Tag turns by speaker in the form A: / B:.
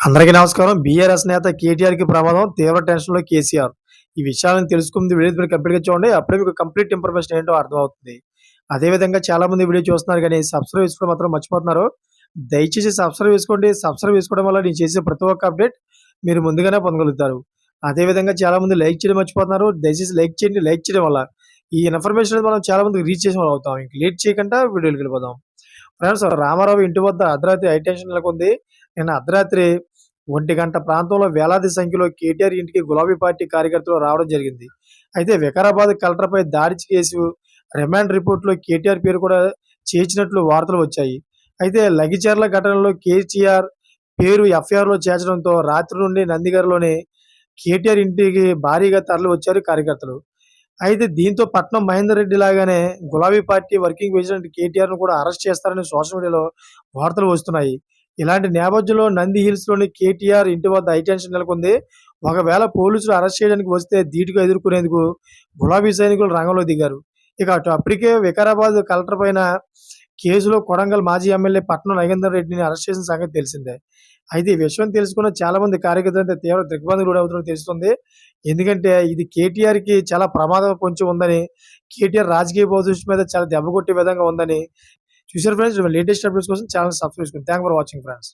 A: అందరికీ నమస్కారం. బీఆర్ఎస్ నేత కేటీఆర్‌కి ప్రమాదం. తీవ్ర టెన్షన్‌లో కేసీఆర్. ఈ విషయాలను తెలుసుకుంది వీడియో మీరు కంప్లీట్‌గా చూడండి. అప్పుడే మీకు కంప్లీట్ ఇన్ఫర్మేషన్ ఏంటో అర్థమవుతుంది. అదేవిధంగా చాలామంది వీడియో చూస్తున్నారు గానీ సబ్స్క్రైబ్ చేసుకోవడం మాత్రం మర్చిపోతున్నారు. దయచేసి సబ్స్క్రైబ్ చేసుకోండి. సబ్స్క్రైబ్ చేసుకోవడం వల్ల నేను చేసే ప్రతి ఒక్క అప్డేట్ మీరు ముందుగానే పొందగలుగుతారు. అదేవిధంగా చాలామంది లైక్ చేయడం మర్చిపోతున్నారు. దయచేసి లైక్ చేయండి. లైక్ చేయడం వల్ల ఈ ఇన్ఫర్మేషన్ అనేది మనం చాలా మందికి రీచ్ చేసిన వాళ్ళం అవుతాం. ఇంక లేట్ చేయకుండా వీడియోలోకి వెళ్ళిపోదాం. ఫ్రెండ్స్, రామారావు ఇంటి వద్ద అర్ధరాత్రి హైటెన్షన్ నెలకొంది. నిన్న అర్ధరాత్రి 1 గంట ప్రాంతంలో వేలాది సంఖ్యలో కేటీఆర్ ఇంటికి గులాబీ పార్టీ కార్యకర్తలు రావడం జరిగింది. అయితే వికారాబాద్ కలెక్టర్పై దాడి కేసు రిమాండ్ రిపోర్ట్‌లో కేటీఆర్ పేరు కూడా చేర్చినట్లు వార్తలు వచ్చాయి. అయితే లగిచర్ల ఘటనలో కేసీఆర్ పేరు ఎఫ్ఐఆర్‌లో చేర్చడంతో రాత్రి నుండి నందిగారిలోని కేటీఆర్ ఇంటికి భారీగా తరలివచ్చారు కార్యకర్తలు. అయితే దీంతో పట్నం మహేందర్ రెడ్డి లాగానే గులాబీ పార్టీ వర్కింగ్ ప్రెసిడెంట్ కేటీఆర్‌ను కూడా అరెస్ట్ చేస్తారని సోషల్ మీడియాలో వార్తలు వస్తున్నాయి. ఇలాంటి నేపథ్యంలో నంది హిల్స్‌లోని కేటీఆర్ ఇంటి వద్ద హైటెన్షన్ నెలకొంది. ఒకవేళ పోలీసులు అరెస్ట్ చేయడానికి వస్తే ధీటుగా ఎదుర్కొనేందుకు గులాబీ సైనికులు రంగంలో దిగారు. ఇక అప్పటికే వికారాబాద్ కలెక్టర్ పైన కేసులో కొడంగల్ మాజీ ఎమ్మెల్యే పట్నం నాగేందర్ రెడ్డిని అరెస్ట్ చేసిన సంగతి తెలిసిందే. అయితే ఈ విషయం తెలుసుకున్న చాలా మంది కార్యకర్తలు తీవ్ర దిగ్భ్రాంతికి గురవుతున్నట్టు తెలుస్తుంది. ఎందుకంటే ఇది కేటీఆర్‌కి చాలా ప్రమాదం పొంచి ఉందని, కేటీఆర్ రాజకీయ భవిష్యత్తు మీద చాలా దెబ్బ కొట్టే విధంగా ఉందని చూసారు ఫ్రెండ్స్. లేటెస్ట్ అప్డేట్స్ కోసం ఛానెల్ సబ్స్క్రైబ్ చేసుకోండి. Thanks for watching friends.